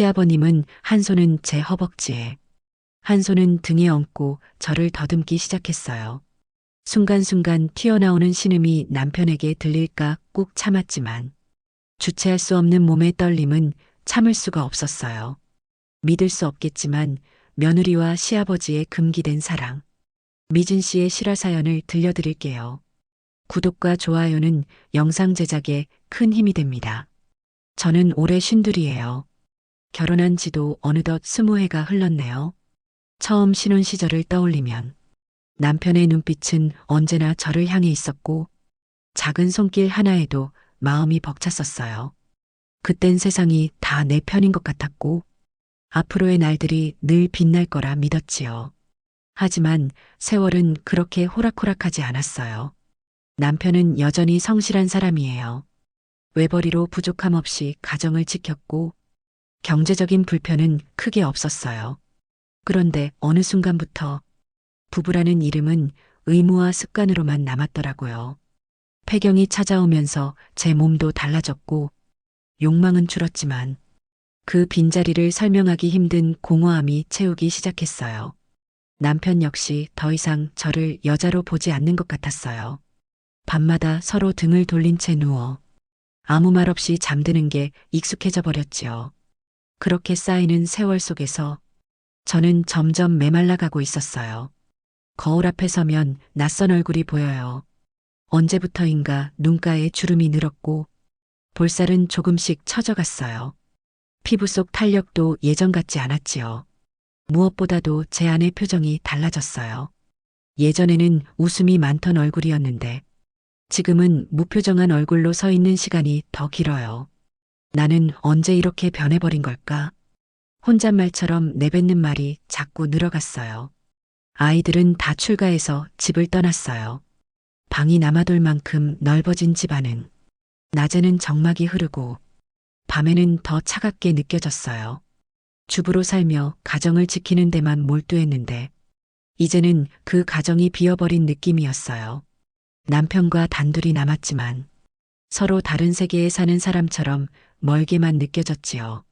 시아버님은 한 손은 제 허벅지에, 한 손은 등에 얹고 저를 더듬기 시작했어요. 순간순간 튀어나오는 신음이 남편에게 들릴까 꾹 참았지만 주체할 수 없는 몸의 떨림은 참을 수가 없었어요. 믿을 수 없겠지만 며느리와 시아버지의 금기된 사랑. 미진 씨의 실화 사연을 들려드릴게요. 구독과 좋아요는 영상 제작에 큰 힘이 됩니다. 저는 올해 52이에요. 결혼한 지도 어느덧 20해가 흘렀네요. 처음 신혼 시절을 떠올리면 남편의 눈빛은 언제나 저를 향해 있었고 작은 손길 하나에도 마음이 벅찼었어요. 그땐 세상이 다 내 편인 것 같았고 앞으로의 날들이 늘 빛날 거라 믿었지요. 하지만 세월은 그렇게 호락호락하지 않았어요. 남편은 여전히 성실한 사람이에요. 외벌이로 부족함 없이 가정을 지켰고 경제적인 불편은 크게 없었어요. 그런데 어느 순간부터 부부라는 이름은 의무와 습관으로만 남았더라고요. 폐경이 찾아오면서 제 몸도 달라졌고 욕망은 줄었지만 그 빈자리를 설명하기 힘든 공허함이 채우기 시작했어요. 남편 역시 더 이상 저를 여자로 보지 않는 것 같았어요. 밤마다 서로 등을 돌린 채 누워 아무 말 없이 잠드는 게 익숙해져 버렸지요. 그렇게 쌓이는 세월 속에서 저는 점점 메말라가고 있었어요. 거울 앞에 서면 낯선 얼굴이 보여요. 언제부터인가 눈가에 주름이 늘었고 볼살은 조금씩 처져갔어요. 피부 속 탄력도 예전 같지 않았지요. 무엇보다도 제 아내 표정이 달라졌어요. 예전에는 웃음이 많던 얼굴이었는데 지금은 무표정한 얼굴로 서 있는 시간이 더 길어요. 나는 언제 이렇게 변해버린 걸까? 혼잣말처럼 내뱉는 말이 자꾸 늘어갔어요. 아이들은 다 출가해서 집을 떠났어요. 방이 남아돌 만큼 넓어진 집안은 낮에는 정막이 흐르고 밤에는 더 차갑게 느껴졌어요. 주부로 살며 가정을 지키는 데만 몰두했는데 이제는 그 가정이 비어버린 느낌이었어요. 남편과 단둘이 남았지만 서로 다른 세계에 사는 사람처럼 멀게만 느껴졌지요.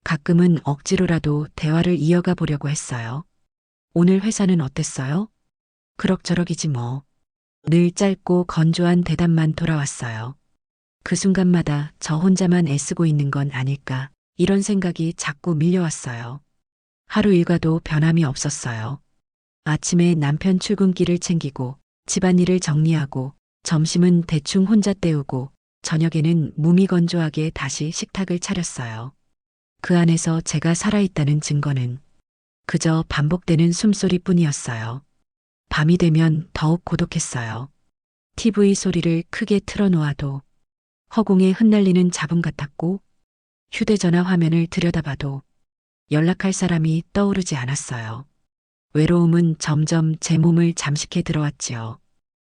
가끔은 억지로라도 대화를 이어가 보려고 했어요. 오늘 회사는 어땠어요? 그럭저럭이지 뭐. 늘 짧고 건조한 대답만 돌아왔어요. 그 순간마다 저 혼자만 애쓰고 있는 건 아닐까, 이런 생각이 자꾸 밀려왔어요. 하루 일과도 변함이 없었어요. 아침에 남편 출근길을 챙기고 집안일을 정리하고 점심은 대충 혼자 때우고 저녁에는 무미건조하게 다시 식탁을 차렸어요. 그 안에서 제가 살아있다는 증거는 그저 반복되는 숨소리뿐이었어요. 밤이 되면 더욱 고독했어요. TV 소리를 크게 틀어놓아도 허공에 흩날리는 잡음 같았고 휴대전화 화면을 들여다봐도 연락할 사람이 떠오르지 않았어요. 외로움은 점점 제 몸을 잠식해 들어왔지요.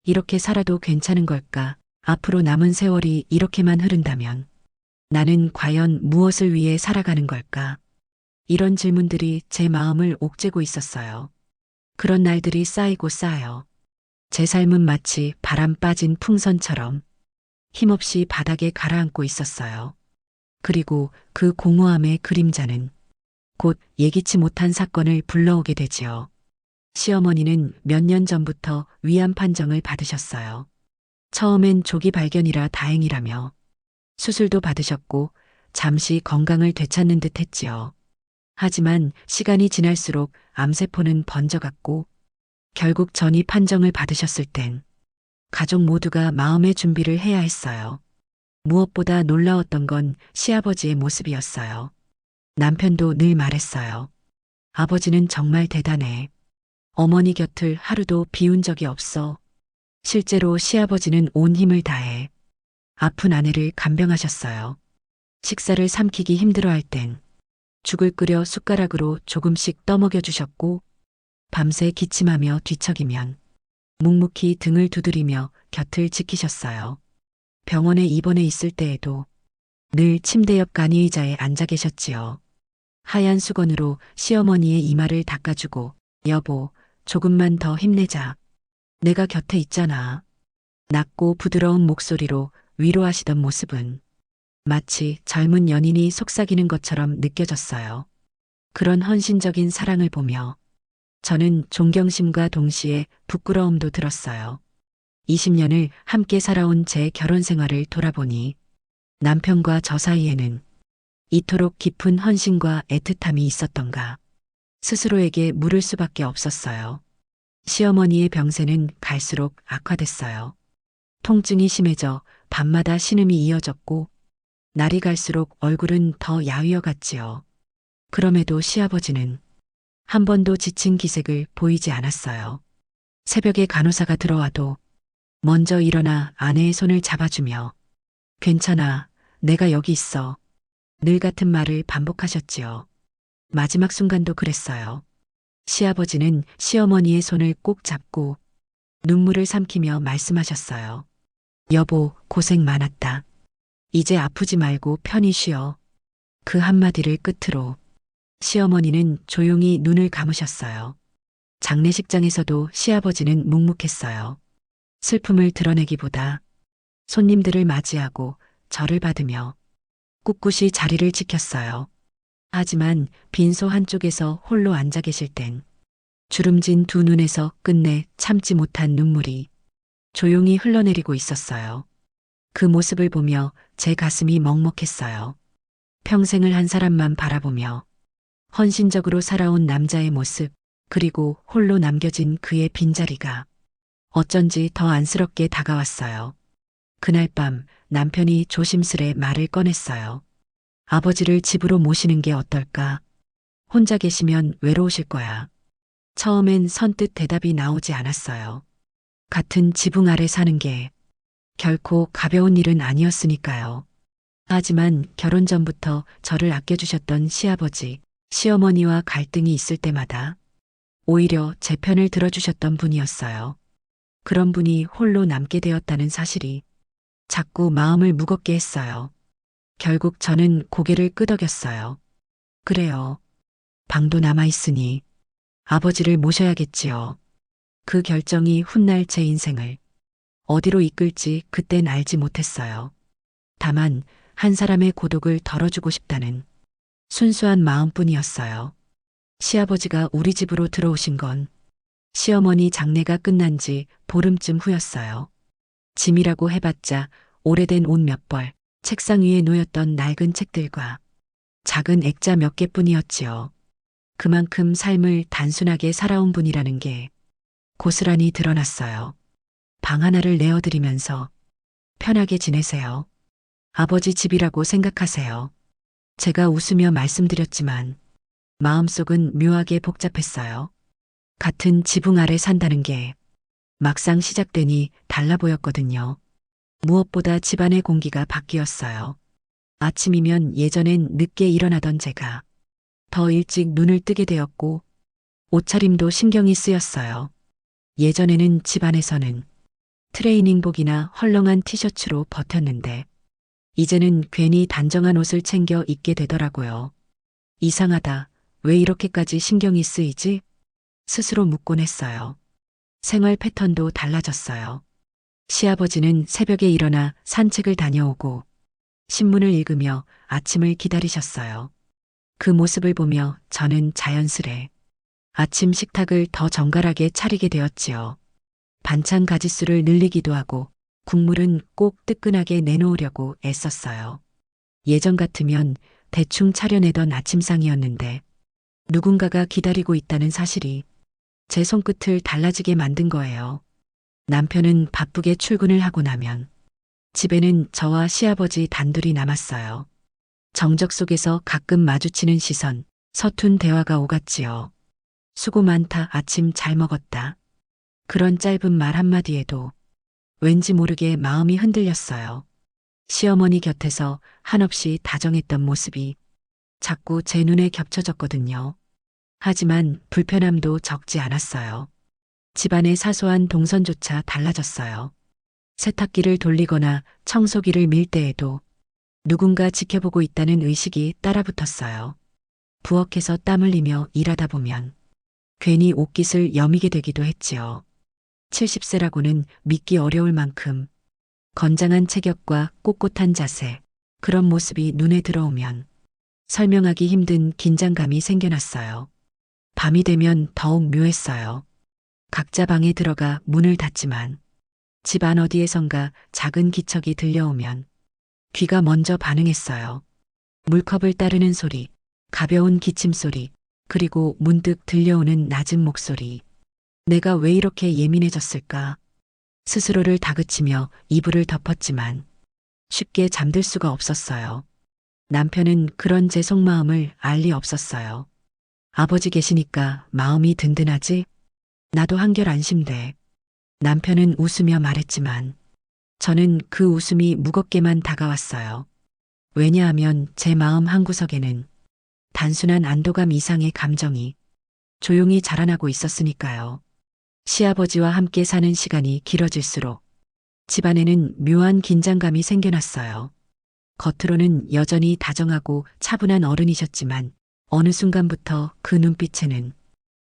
이렇게 살아도 괜찮은 걸까? 앞으로 남은 세월이 이렇게만 흐른다면 나는 과연 무엇을 위해 살아가는 걸까? 이런 질문들이 제 마음을 옥죄고 있었어요. 그런 날들이 쌓이고 쌓여 제 삶은 마치 바람 빠진 풍선처럼 힘없이 바닥에 가라앉고 있었어요. 그리고 그 공허함의 그림자는 곧 예기치 못한 사건을 불러오게 되지요. 시어머니는 몇 년 전부터 위암 판정을 받으셨어요. 처음엔 조기 발견이라 다행이라며 수술도 받으셨고 잠시 건강을 되찾는 듯 했지요. 하지만 시간이 지날수록 암세포는 번져갔고 결국 전이 판정을 받으셨을 땐 가족 모두가 마음의 준비를 해야 했어요. 무엇보다 놀라웠던 건 시아버지의 모습이었어요. 남편도 늘 말했어요. 아버지는 정말 대단해. 어머니 곁을 하루도 비운 적이 없어. 실제로 시아버지는 온 힘을 다해 아픈 아내를 간병하셨어요. 식사를 삼키기 힘들어할 땐 죽을 끓여 숟가락으로 조금씩 떠먹여 주셨고 밤새 기침하며 뒤척이면 묵묵히 등을 두드리며 곁을 지키셨어요. 병원에 입원해 있을 때에도 늘 침대 옆 간이의자에 앉아 계셨지요. 하얀 수건으로 시어머니의 이마를 닦아주고 여보, 조금만 더 힘내자. 내가 곁에 있잖아. 낮고 부드러운 목소리로 위로하시던 모습은 마치 젊은 연인이 속삭이는 것처럼 느껴졌어요. 그런 헌신적인 사랑을 보며 저는 존경심과 동시에 부끄러움도 들었어요. 20년을 함께 살아온 제 결혼 생활을 돌아보니 남편과 저 사이에는 이토록 깊은 헌신과 애틋함이 있었던가 스스로에게 물을 수밖에 없었어요. 시어머니의 병세는 갈수록 악화됐어요. 통증이 심해져 밤마다 신음이 이어졌고 날이 갈수록 얼굴은 더 야위어 갔지요. 그럼에도 시아버지는 한 번도 지친 기색을 보이지 않았어요. 새벽에 간호사가 들어와도 먼저 일어나 아내의 손을 잡아주며 괜찮아, 내가 여기 있어. 늘 같은 말을 반복하셨지요. 마지막 순간도 그랬어요. 시아버지는 시어머니의 손을 꼭 잡고 눈물을 삼키며 말씀하셨어요. 여보, 고생 많았다. 이제 아프지 말고 편히 쉬어. 그 한마디를 끝으로 시어머니는 조용히 눈을 감으셨어요. 장례식장에서도 시아버지는 묵묵했어요. 슬픔을 드러내기보다 손님들을 맞이하고 절을 받으며 꿋꿋이 자리를 지켰어요. 하지만 빈소 한쪽에서 홀로 앉아 계실 땐 주름진 두 눈에서 끝내 참지 못한 눈물이 조용히 흘러내리고 있었어요. 그 모습을 보며 제 가슴이 먹먹했어요. 평생을 한 사람만 바라보며 헌신적으로 살아온 남자의 모습, 그리고 홀로 남겨진 그의 빈자리가 어쩐지 더 안쓰럽게 다가왔어요. 그날 밤 남편이 조심스레 말을 꺼냈어요. 아버지를 집으로 모시는 게 어떨까? 혼자 계시면 외로우실 거야. 처음엔 선뜻 대답이 나오지 않았어요. 같은 지붕 아래 사는 게 결코 가벼운 일은 아니었으니까요. 하지만 결혼 전부터 저를 아껴주셨던 시아버지, 시어머니와 갈등이 있을 때마다 오히려 제 편을 들어주셨던 분이었어요. 그런 분이 홀로 남게 되었다는 사실이 자꾸 마음을 무겁게 했어요. 결국 저는 고개를 끄덕였어요. 그래요. 방도 남아있으니 아버지를 모셔야겠지요. 그 결정이 훗날 제 인생을 어디로 이끌지 그땐 알지 못했어요. 다만 한 사람의 고독을 덜어주고 싶다는 순수한 마음뿐이었어요. 시아버지가 우리 집으로 들어오신 건 시어머니 장례가 끝난 지 보름쯤 후였어요. 짐이라고 해봤자 오래된 옷 몇 벌, 책상 위에 놓였던 낡은 책들과 작은 액자 몇 개뿐이었지요. 그만큼 삶을 단순하게 살아온 분이라는 게 고스란히 드러났어요. 방 하나를 내어드리면서 편하게 지내세요. 아버지 집이라고 생각하세요. 제가 웃으며 말씀드렸지만 마음속은 묘하게 복잡했어요. 같은 지붕 아래 산다는 게 막상 시작되니 달라 보였거든요. 무엇보다 집안의 공기가 바뀌었어요. 아침이면 예전엔 늦게 일어나던 제가 더 일찍 눈을 뜨게 되었고 옷차림도 신경이 쓰였어요. 예전에는 집안에서는 트레이닝복이나 헐렁한 티셔츠로 버텼는데 이제는 괜히 단정한 옷을 챙겨 입게 되더라고요. 이상하다. 왜 이렇게까지 신경이 쓰이지? 스스로 묻곤 했어요. 생활 패턴도 달라졌어요. 시아버지는 새벽에 일어나 산책을 다녀오고 신문을 읽으며 아침을 기다리셨어요. 그 모습을 보며 저는 자연스레 아침 식탁을 더 정갈하게 차리게 되었지요. 반찬 가짓수를 늘리기도 하고 국물은 꼭 뜨끈하게 내놓으려고 애썼어요. 예전 같으면 대충 차려내던 아침상이었는데 누군가가 기다리고 있다는 사실이 제 손끝을 달라지게 만든 거예요. 남편은 바쁘게 출근을 하고 나면 집에는 저와 시아버지 단둘이 남았어요. 정적 속에서 가끔 마주치는 시선, 서툰 대화가 오갔지요. 수고 많다, 아침 잘 먹었다. 그런 짧은 말 한마디에도 왠지 모르게 마음이 흔들렸어요. 시어머니 곁에서 한없이 다정했던 모습이 자꾸 제 눈에 겹쳐졌거든요. 하지만 불편함도 적지 않았어요. 집안의 사소한 동선조차 달라졌어요. 세탁기를 돌리거나 청소기를 밀 때에도 누군가 지켜보고 있다는 의식이 따라붙었어요. 부엌에서 땀 흘리며 일하다 보면 괜히 옷깃을 여미게 되기도 했지요. 70세라고는 믿기 어려울 만큼 건장한 체격과 꼿꼿한 자세, 그런 모습이 눈에 들어오면 설명하기 힘든 긴장감이 생겨났어요. 밤이 되면 더욱 묘했어요. 각자 방에 들어가 문을 닫지만 집 안 어디에선가 작은 기척이 들려오면 귀가 먼저 반응했어요. 물컵을 따르는 소리, 가벼운 기침 소리, 그리고 문득 들려오는 낮은 목소리. 내가 왜 이렇게 예민해졌을까? 스스로를 다그치며 이불을 덮었지만 쉽게 잠들 수가 없었어요. 남편은 그런 제 속마음을 알 리 없었어요. 아버지 계시니까 마음이 든든하지? 나도 한결 안심돼. 남편은 웃으며 말했지만 저는 그 웃음이 무겁게만 다가왔어요. 왜냐하면 제 마음 한구석에는 단순한 안도감 이상의 감정이 조용히 자라나고 있었으니까요. 시아버지와 함께 사는 시간이 길어질수록 집안에는 묘한 긴장감이 생겨났어요. 겉으로는 여전히 다정하고 차분한 어른이셨지만 어느 순간부터 그 눈빛에는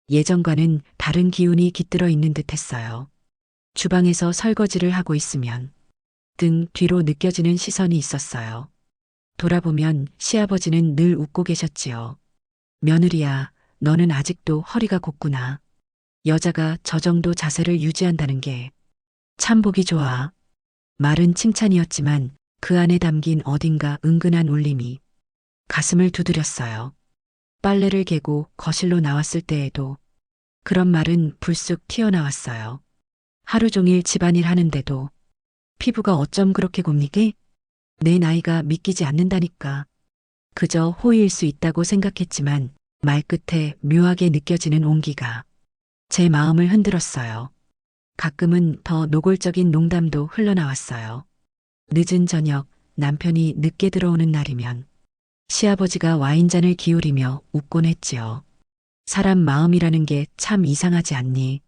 예전과는 다른 기운이 깃들어 있는 듯 했어요. 주방에서 설거지를 하고 있으면 등 뒤로 느껴지는 시선이 있었어요. 돌아보면 시아버지는 늘 웃고 계셨지요. 며느리야, 너는 아직도 허리가 곧구나. 여자가 저 정도 자세를 유지한다는 게 참 보기 좋아. 말은 칭찬이었지만 그 안에 담긴 어딘가 은근한 울림이 가슴을 두드렸어요. 빨래를 개고 거실로 나왔을 때에도 그런 말은 불쑥 튀어나왔어요. 하루 종일 집안일 하는데도 피부가 어쩜 그렇게 곱니게? 내 나이가 믿기지 않는다니까. 그저 호의일 수 있다고 생각했지만 말끝에 묘하게 느껴지는 온기가 제 마음을 흔들었어요. 가끔은 더 노골적인 농담도 흘러나왔어요. 늦은 저녁 남편이 늦게 들어오는 날이면 시아버지가 와인잔을 기울이며 웃곤 했지요. 사람 마음이라는 게 참 이상하지 않니?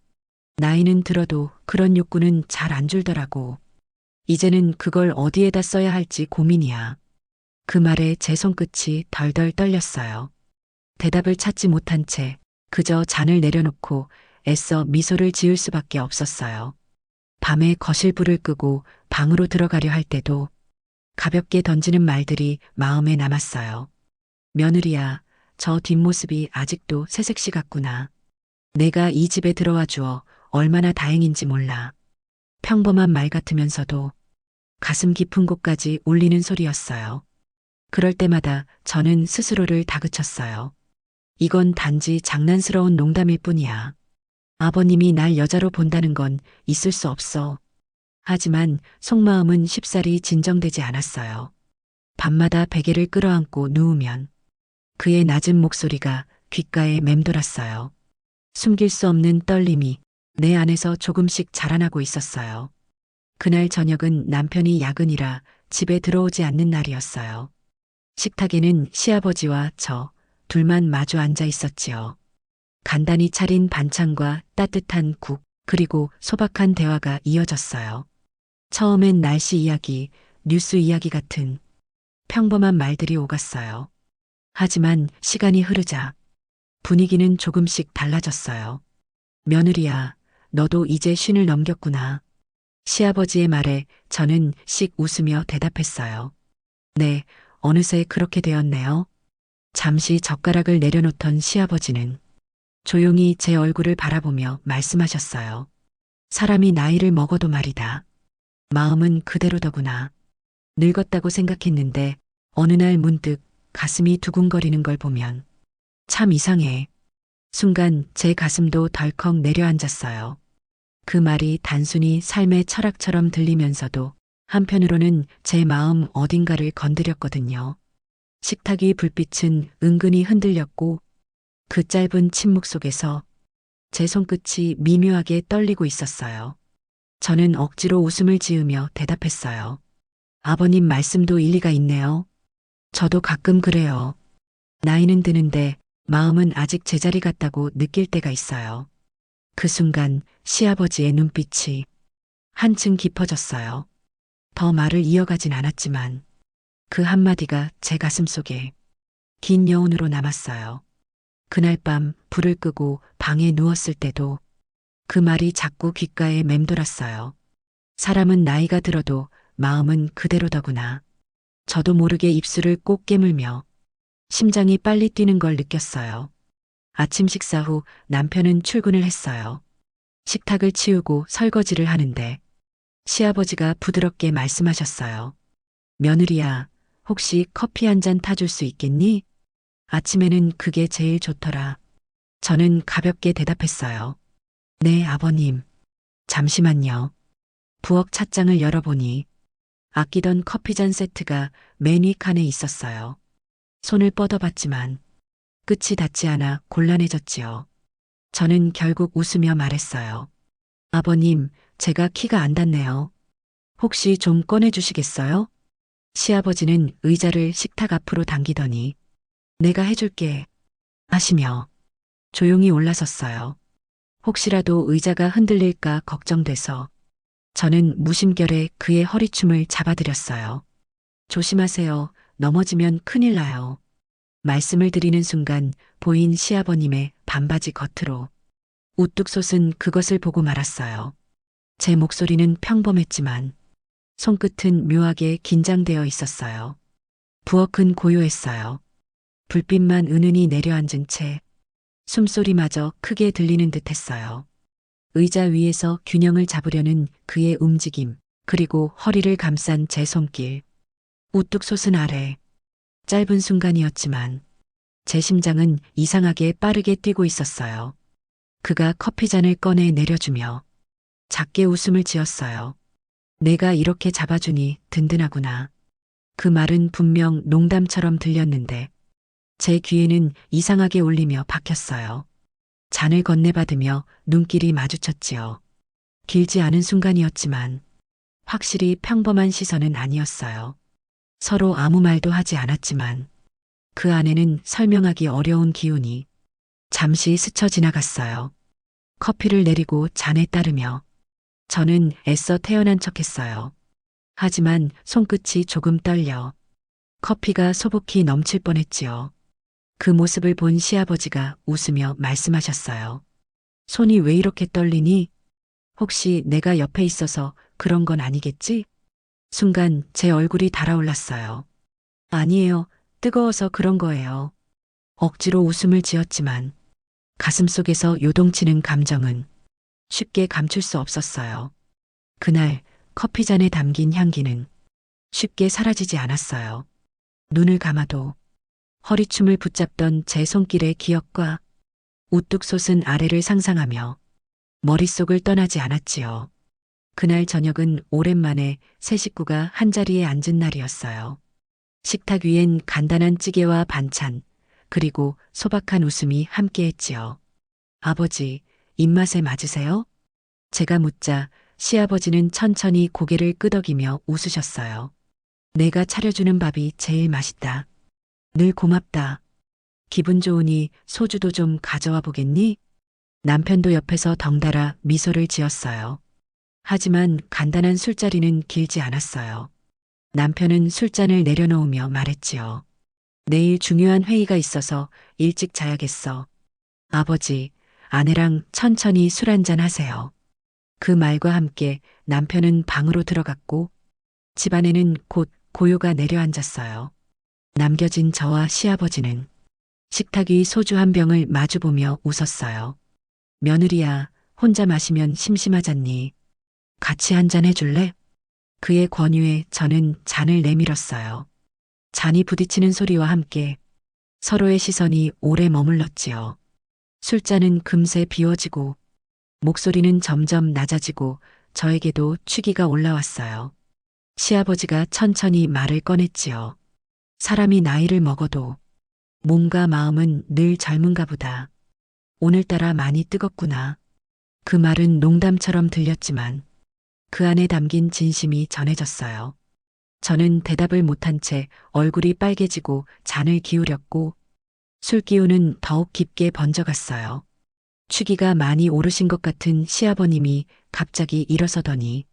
나이는 들어도 그런 욕구는 잘 안 줄더라고. 이제는 그걸 어디에다 써야 할지 고민이야. 그 말에 제 손끝이 덜덜 떨렸어요. 대답을 찾지 못한 채 그저 잔을 내려놓고 애써 미소를 지을 수밖에 없었어요. 밤에 거실 불을 끄고 방으로 들어가려 할 때도 가볍게 던지는 말들이 마음에 남았어요. 며느리야, 저 뒷모습이 아직도 새색시 같구나. 내가 이 집에 들어와 주어 얼마나 다행인지 몰라. 평범한 말 같으면서도 가슴 깊은 곳까지 울리는 소리였어요. 그럴 때마다 저는 스스로를 다그쳤어요. 이건 단지 장난스러운 농담일 뿐이야. 아버님이 날 여자로 본다는 건 있을 수 없어. 하지만 속마음은 쉽사리 진정되지 않았어요. 밤마다 베개를 끌어안고 누우면 그의 낮은 목소리가 귓가에 맴돌았어요. 숨길 수 없는 떨림이 내 안에서 조금씩 자라나고 있었어요. 그날 저녁은 남편이 야근이라 집에 들어오지 않는 날이었어요. 식탁에는 시아버지와 저 둘만 마주 앉아 있었지요. 간단히 차린 반찬과 따뜻한 국, 그리고 소박한 대화가 이어졌어요. 처음엔 날씨 이야기, 뉴스 이야기 같은 평범한 말들이 오갔어요. 하지만 시간이 흐르자 분위기는 조금씩 달라졌어요. 며느리야, 너도 이제 쉰을 넘겼구나. 시아버지의 말에 저는 씩 웃으며 대답했어요. 네, 어느새 그렇게 되었네요. 잠시 젓가락을 내려놓던 시아버지는 조용히 제 얼굴을 바라보며 말씀하셨어요. 사람이 나이를 먹어도 말이다. 마음은 그대로더구나. 늙었다고 생각했는데 어느 날 문득 가슴이 두근거리는 걸 보면 참 이상해. 순간 제 가슴도 덜컥 내려앉았어요. 그 말이 단순히 삶의 철학처럼 들리면서도 한편으로는 제 마음 어딘가를 건드렸거든요. 식탁 위 불빛은 은근히 흔들렸고 그 짧은 침묵 속에서 제 손끝이 미묘하게 떨리고 있었어요. 저는 억지로 웃음을 지으며 대답했어요. 아버님 말씀도 일리가 있네요. 저도 가끔 그래요. 나이는 드는데 마음은 아직 제자리 같다고 느낄 때가 있어요. 그 순간 시아버지의 눈빛이 한층 깊어졌어요. 더 말을 이어가진 않았지만 그 한마디가 제 가슴 속에 긴 여운으로 남았어요. 그날 밤 불을 끄고 방에 누웠을 때도 그 말이 자꾸 귓가에 맴돌았어요. 사람은 나이가 들어도 마음은 그대로더구나. 저도 모르게 입술을 꼭 깨물며 심장이 빨리 뛰는 걸 느꼈어요. 아침 식사 후 남편은 출근을 했어요. 식탁을 치우고 설거지를 하는데 시아버지가 부드럽게 말씀하셨어요. 며느리야, 혹시 커피 한 잔 타줄 수 있겠니? 아침에는 그게 제일 좋더라. 저는 가볍게 대답했어요. 네, 아버님. 잠시만요. 부엌 찻장을 열어보니 아끼던 커피잔 세트가 맨 위 칸에 있었어요. 손을 뻗어봤지만 끝이 닿지 않아 곤란해졌지요. 저는 결국 웃으며 말했어요. 아버님, 제가 키가 안 닿네요. 혹시 좀 꺼내주시겠어요? 시아버지는 의자를 식탁 앞으로 당기더니 내가 해줄게 하시며 조용히 올라섰어요. 혹시라도 의자가 흔들릴까 걱정돼서 저는 무심결에 그의 허리춤을 잡아드렸어요. 조심하세요. 넘어지면 큰일 나요. 말씀을 드리는 순간 보인 시아버님의 반바지 겉으로 우뚝 솟은 그것을 보고 말았어요. 제 목소리는 평범했지만 손끝은 묘하게 긴장되어 있었어요. 부엌은 고요했어요. 불빛만 은은히 내려앉은 채 숨소리마저 크게 들리는 듯 했어요. 의자 위에서 균형을 잡으려는 그의 움직임, 그리고 허리를 감싼 제 손길, 우뚝 솟은 아래, 짧은 순간이었지만 제 심장은 이상하게 빠르게 뛰고 있었어요. 그가 커피잔을 꺼내 내려주며 작게 웃음을 지었어요. 내가 이렇게 잡아주니 든든하구나. 그 말은 분명 농담처럼 들렸는데 제 귀에는 이상하게 울리며 박혔어요. 잔을 건네받으며 눈길이 마주쳤지요. 길지 않은 순간이었지만 확실히 평범한 시선은 아니었어요. 서로 아무 말도 하지 않았지만 그 안에는 설명하기 어려운 기운이 잠시 스쳐 지나갔어요. 커피를 내리고 잔에 따르며 저는 애써 태연한 척했어요. 하지만 손끝이 조금 떨려 커피가 소복히 넘칠 뻔했지요. 그 모습을 본 시아버지가 웃으며 말씀하셨어요. 손이 왜 이렇게 떨리니? 혹시 내가 옆에 있어서 그런 건 아니겠지? 순간 제 얼굴이 달아올랐어요. 아니에요. 뜨거워서 그런 거예요. 억지로 웃음을 지었지만 가슴속에서 요동치는 감정은 쉽게 감출 수 없었어요. 그날 커피잔에 담긴 향기는 쉽게 사라지지 않았어요. 눈을 감아도 허리춤을 붙잡던 제 손길의 기억과 우뚝 솟은 아래를 상상하며 머릿속을 떠나지 않았지요. 그날 저녁은 오랜만에 세 식구가 한자리에 앉은 날이었어요. 식탁 위엔 간단한 찌개와 반찬, 그리고 소박한 웃음이 함께했지요. 아버지, 입맛에 맞으세요? 제가 묻자 시아버지는 천천히 고개를 끄덕이며 웃으셨어요. 내가 차려주는 밥이 제일 맛있다. 늘 고맙다. 기분 좋으니 소주도 좀 가져와 보겠니? 남편도 옆에서 덩달아 미소를 지었어요. 하지만 간단한 술자리는 길지 않았어요. 남편은 술잔을 내려놓으며 말했지요. 내일 중요한 회의가 있어서 일찍 자야겠어. 아버지, 아내랑 천천히 술 한잔 하세요. 그 말과 함께 남편은 방으로 들어갔고 집안에는 곧 고요가 내려앉았어요. 남겨진 저와 시아버지는 식탁 위 소주 한 병을 마주보며 웃었어요. 며느리야, 혼자 마시면 심심하잖니. 같이 한 잔 해줄래? 그의 권유에 저는 잔을 내밀었어요. 잔이 부딪히는 소리와 함께 서로의 시선이 오래 머물렀지요. 술잔은 금세 비워지고 목소리는 점점 낮아지고 저에게도 취기가 올라왔어요. 시아버지가 천천히 말을 꺼냈지요. 사람이 나이를 먹어도 몸과 마음은 늘 젊은가 보다. 오늘따라 많이 뜨겁구나. 그 말은 농담처럼 들렸지만 그 안에 담긴 진심이 전해졌어요. 저는 대답을 못한 채 얼굴이 빨개지고 잔을 기울였고 술 기운은 더욱 깊게 번져갔어요. 취기가 많이 오르신 것 같은 시아버님이 갑자기 일어서더니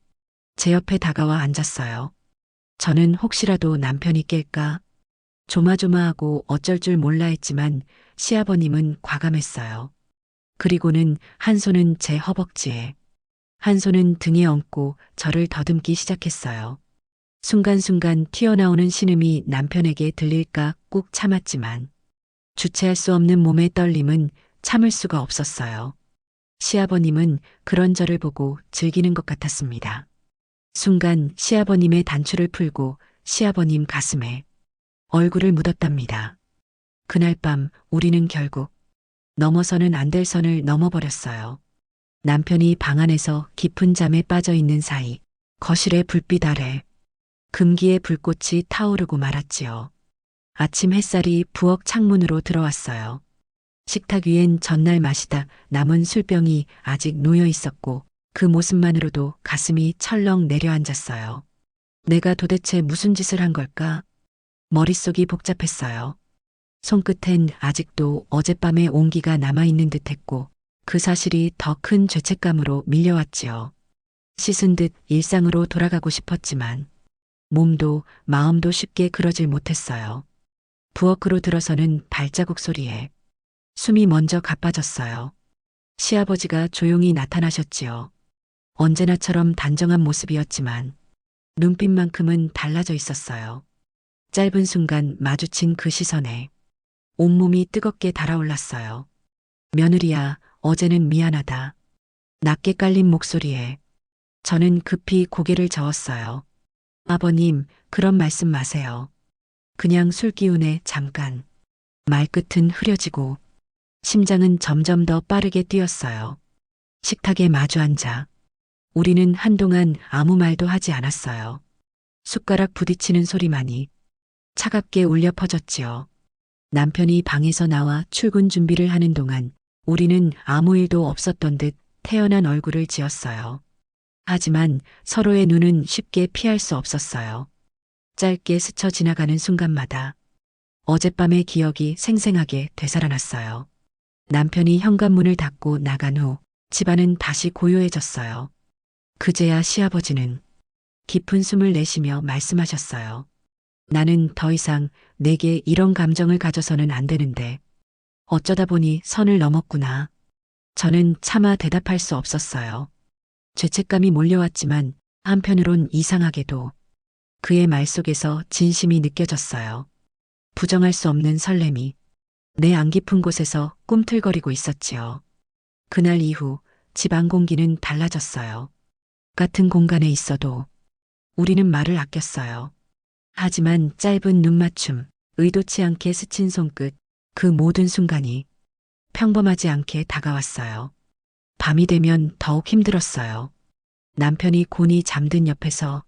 제 옆에 다가와 앉았어요. 저는 혹시라도 남편이 깰까? 조마조마하고 어쩔 줄 몰라 했지만 시아버님은 과감했어요. 그리고는 한 손은 제 허벅지에, 한 손은 등에 얹고 저를 더듬기 시작했어요. 순간순간 튀어나오는 신음이 남편에게 들릴까 꾹 참았지만 주체할 수 없는 몸의 떨림은 참을 수가 없었어요. 시아버님은 그런 저를 보고 즐기는 것 같았습니다. 순간 시아버님의 단추를 풀고 시아버님 가슴에 얼굴을 묻었답니다. 그날 밤 우리는 결국 넘어서는 안 될 선을 넘어버렸어요. 남편이 방 안에서 깊은 잠에 빠져 있는 사이 거실의 불빛 아래 금기의 불꽃이 타오르고 말았지요. 아침 햇살이 부엌 창문으로 들어왔어요. 식탁 위엔 전날 마시다 남은 술병이 아직 놓여 있었고 그 모습만으로도 가슴이 철렁 내려앉았어요. 내가 도대체 무슨 짓을 한 걸까? 머릿속이 복잡했어요. 손끝엔 아직도 어젯밤의 온기가 남아있는 듯했고 그 사실이 더 큰 죄책감으로 밀려왔지요. 씻은 듯 일상으로 돌아가고 싶었지만 몸도 마음도 쉽게 그러질 못했어요. 부엌으로 들어서는 발자국 소리에 숨이 먼저 가빠졌어요. 시아버지가 조용히 나타나셨지요. 언제나처럼 단정한 모습이었지만 눈빛만큼은 달라져 있었어요. 짧은 순간 마주친 그 시선에 온몸이 뜨겁게 달아올랐어요. 며느리야, 어제는 미안하다. 낮게 깔린 목소리에 저는 급히 고개를 저었어요. 아버님, 그런 말씀 마세요. 그냥 술 기운에 잠깐. 말끝은 흐려지고 심장은 점점 더 빠르게 뛰었어요. 식탁에 마주 앉아 우리는 한동안 아무 말도 하지 않았어요. 숟가락 부딪히는 소리만이 차갑게 울려 퍼졌지요. 남편이 방에서 나와 출근 준비를 하는 동안 우리는 아무 일도 없었던 듯 태연한 얼굴을 지었어요. 하지만 서로의 눈은 쉽게 피할 수 없었어요. 짧게 스쳐 지나가는 순간마다 어젯밤의 기억이 생생하게 되살아났어요. 남편이 현관문을 닫고 나간 후 집안은 다시 고요해졌어요. 그제야 시아버지는 깊은 숨을 내쉬며 말씀하셨어요. 나는 더 이상 내게 이런 감정을 가져서는 안 되는데 어쩌다 보니 선을 넘었구나. 저는 차마 대답할 수 없었어요. 죄책감이 몰려왔지만 한편으론 이상하게도 그의 말 속에서 진심이 느껴졌어요. 부정할 수 없는 설렘이 내 안 깊은 곳에서 꿈틀거리고 있었지요. 그날 이후 집 안 공기는 달라졌어요. 같은 공간에 있어도 우리는 말을 아꼈어요. 하지만 짧은 눈맞춤, 의도치 않게 스친 손끝, 그 모든 순간이 평범하지 않게 다가왔어요. 밤이 되면 더욱 힘들었어요. 남편이 곤히 잠든 옆에서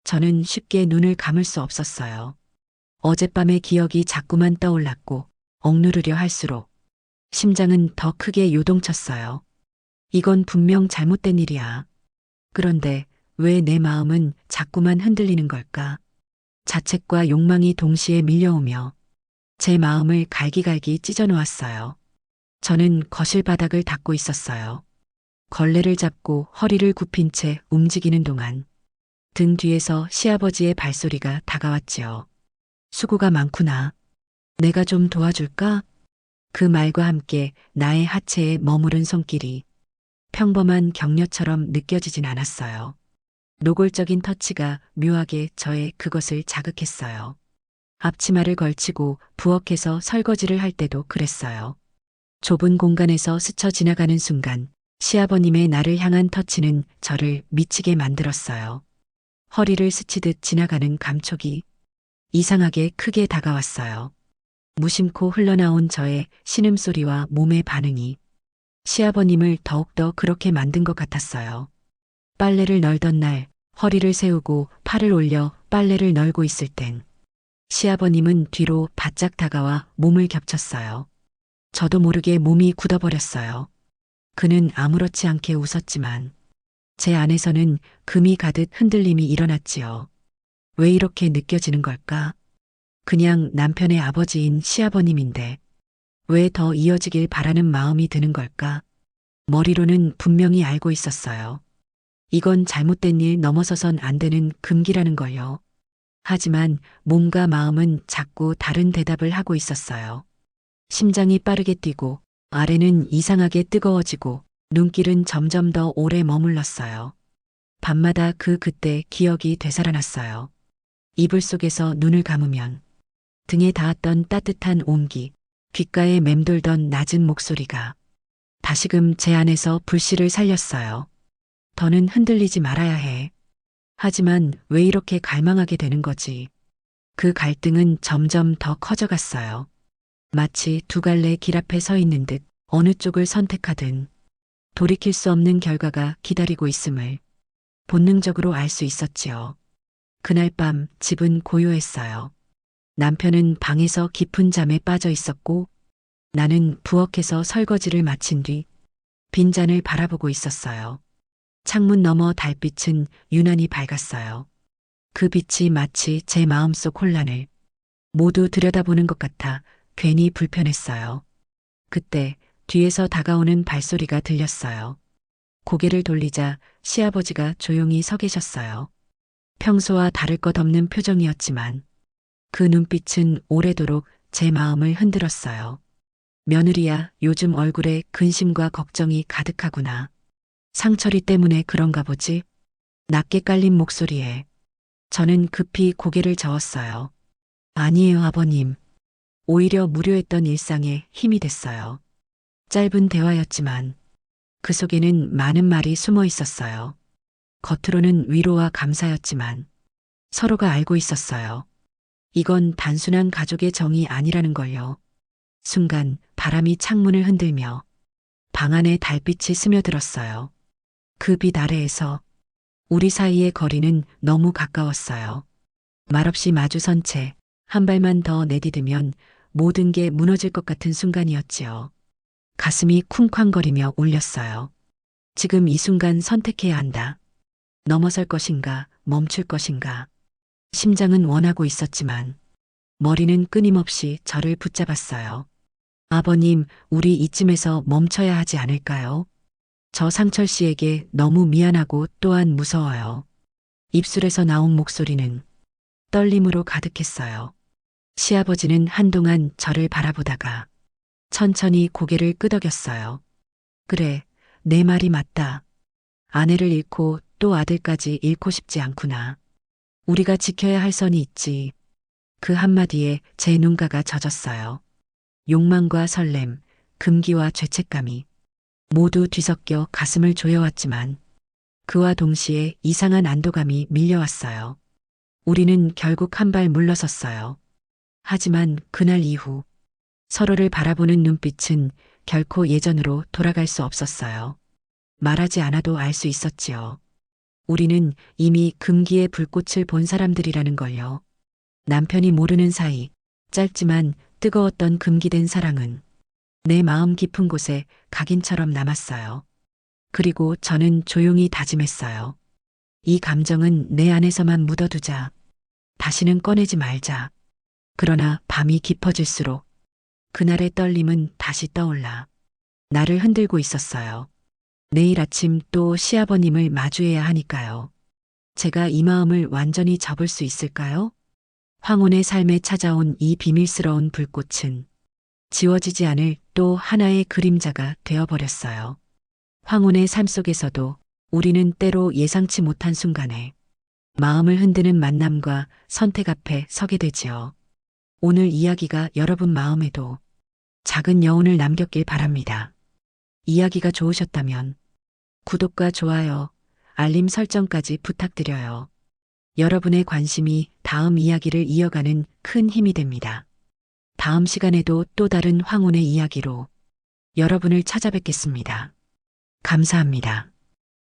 저는 쉽게 눈을 감을 수 없었어요. 어젯밤의 기억이 자꾸만 떠올랐고 억누르려 할수록 심장은 더 크게 요동쳤어요. 이건 분명 잘못된 일이야. 그런데 왜 내 마음은 자꾸만 흔들리는 걸까? 자책과 욕망이 동시에 밀려오며 제 마음을 갈기갈기 찢어놓았어요. 저는 거실 바닥을 닦고 있었어요. 걸레를 잡고 허리를 굽힌 채 움직이는 동안 등 뒤에서 시아버지의 발소리가 다가왔지요. 수고가 많구나. 내가 좀 도와줄까? 그 말과 함께 나의 하체에 머무른 손길이 평범한 격려처럼 느껴지진 않았어요. 노골적인 터치가 묘하게 저의 그것을 자극했어요. 앞치마를 걸치고 부엌에서 설거지를 할 때도 그랬어요. 좁은 공간에서 스쳐 지나가는 순간 시아버님의 나를 향한 터치는 저를 미치게 만들었어요. 허리를 스치듯 지나가는 감촉이 이상하게 크게 다가왔어요. 무심코 흘러나온 저의 신음소리와 몸의 반응이 시아버님을 더욱더 그렇게 만든 것 같았어요. 빨래를 널던 날 허리를 세우고 팔을 올려 빨래를 널고 있을 땐 시아버님은 뒤로 바짝 다가와 몸을 겹쳤어요. 저도 모르게 몸이 굳어버렸어요. 그는 아무렇지 않게 웃었지만 제 안에서는 금이 가듯 흔들림이 일어났지요. 왜 이렇게 느껴지는 걸까? 그냥 남편의 아버지인 시아버님인데 왜 더 이어지길 바라는 마음이 드는 걸까? 머리로는 분명히 알고 있었어요. 이건 잘못된 일 넘어서선 안 되는 금기라는 걸요. 하지만 몸과 마음은 자꾸 다른 대답을 하고 있었어요. 심장이 빠르게 뛰고 아래는 이상하게 뜨거워지고 눈길은 점점 더 오래 머물렀어요. 밤마다 그때 기억이 되살아났어요. 이불 속에서 눈을 감으면 등에 닿았던 따뜻한 온기, 귓가에 맴돌던 낮은 목소리가 다시금 제 안에서 불씨를 살렸어요. 더는 흔들리지 말아야 해. 하지만 왜 이렇게 갈망하게 되는 거지? 그 갈등은 점점 더 커져갔어요. 마치 두 갈래 길 앞에 서 있는 듯 어느 쪽을 선택하든 돌이킬 수 없는 결과가 기다리고 있음을 본능적으로 알 수 있었지요. 그날 밤 집은 고요했어요. 남편은 방에서 깊은 잠에 빠져 있었고 나는 부엌에서 설거지를 마친 뒤 빈잔을 바라보고 있었어요. 창문 너머 달빛은 유난히 밝았어요. 그 빛이 마치 제 마음속 혼란을 모두 들여다보는 것 같아 괜히 불편했어요. 그때 뒤에서 다가오는 발소리가 들렸어요. 고개를 돌리자 시아버지가 조용히 서 계셨어요. 평소와 다를 것 없는 표정이었지만 그 눈빛은 오래도록 제 마음을 흔들었어요. 며느리야, 요즘 얼굴에 근심과 걱정이 가득하구나. 상처리 때문에 그런가 보지? 낮게 깔린 목소리에 저는 급히 고개를 저었어요. 아니에요, 아버님. 오히려 무료했던 일상에 힘이 됐어요. 짧은 대화였지만 그 속에는 많은 말이 숨어 있었어요. 겉으로는 위로와 감사였지만 서로가 알고 있었어요. 이건 단순한 가족의 정이 아니라는 걸요. 순간 바람이 창문을 흔들며 방 안에 달빛이 스며들었어요. 그 빛 아래에서 우리 사이의 거리는 너무 가까웠어요. 말없이 마주선 채 한 발만 더 내디디면 모든 게 무너질 것 같은 순간이었지요. 가슴이 쿵쾅거리며 울렸어요. 지금 이 순간 선택해야 한다. 넘어설 것인가, 멈출 것인가. 심장은 원하고 있었지만 머리는 끊임없이 저를 붙잡았어요. 아버님, 우리 이쯤에서 멈춰야 하지 않을까요? 저 상철 씨에게 너무 미안하고 또한 무서워요. 입술에서 나온 목소리는 떨림으로 가득했어요. 시아버지는 한동안 저를 바라보다가 천천히 고개를 끄덕였어요. 그래, 내 말이 맞다. 아내를 잃고 또 아들까지 잃고 싶지 않구나. 우리가 지켜야 할 선이 있지. 그 한마디에 제 눈가가 젖었어요. 욕망과 설렘, 금기와 죄책감이 모두 뒤섞여 가슴을 조여왔지만 그와 동시에 이상한 안도감이 밀려왔어요. 우리는 결국 한 발 물러섰어요. 하지만 그날 이후 서로를 바라보는 눈빛은 결코 예전으로 돌아갈 수 없었어요. 말하지 않아도 알 수 있었지요. 우리는 이미 금기의 불꽃을 본 사람들이라는 걸요. 남편이 모르는 사이 짧지만 뜨거웠던 금기된 사랑은 내 마음 깊은 곳에 각인처럼 남았어요. 그리고 저는 조용히 다짐했어요. 이 감정은 내 안에서만 묻어두자. 다시는 꺼내지 말자. 그러나 밤이 깊어질수록 그날의 떨림은 다시 떠올라 나를 흔들고 있었어요. 내일 아침 또 시아버님을 마주해야 하니까요. 제가 이 마음을 완전히 접을 수 있을까요? 황혼의 삶에 찾아온 이 비밀스러운 불꽃은 지워지지 않을 또 하나의 그림자가 되어버렸어요. 황혼의 삶 속에서도 우리는 때로 예상치 못한 순간에 마음을 흔드는 만남과 선택 앞에 서게 되지요. 오늘 이야기가 여러분 마음에도 작은 여운을 남겼길 바랍니다. 이야기가 좋으셨다면 구독과 좋아요, 알림 설정까지 부탁드려요. 여러분의 관심이 다음 이야기를 이어가는 큰 힘이 됩니다. 다음 시간에도 또 다른 황혼의 이야기로 여러분을 찾아뵙겠습니다. 감사합니다.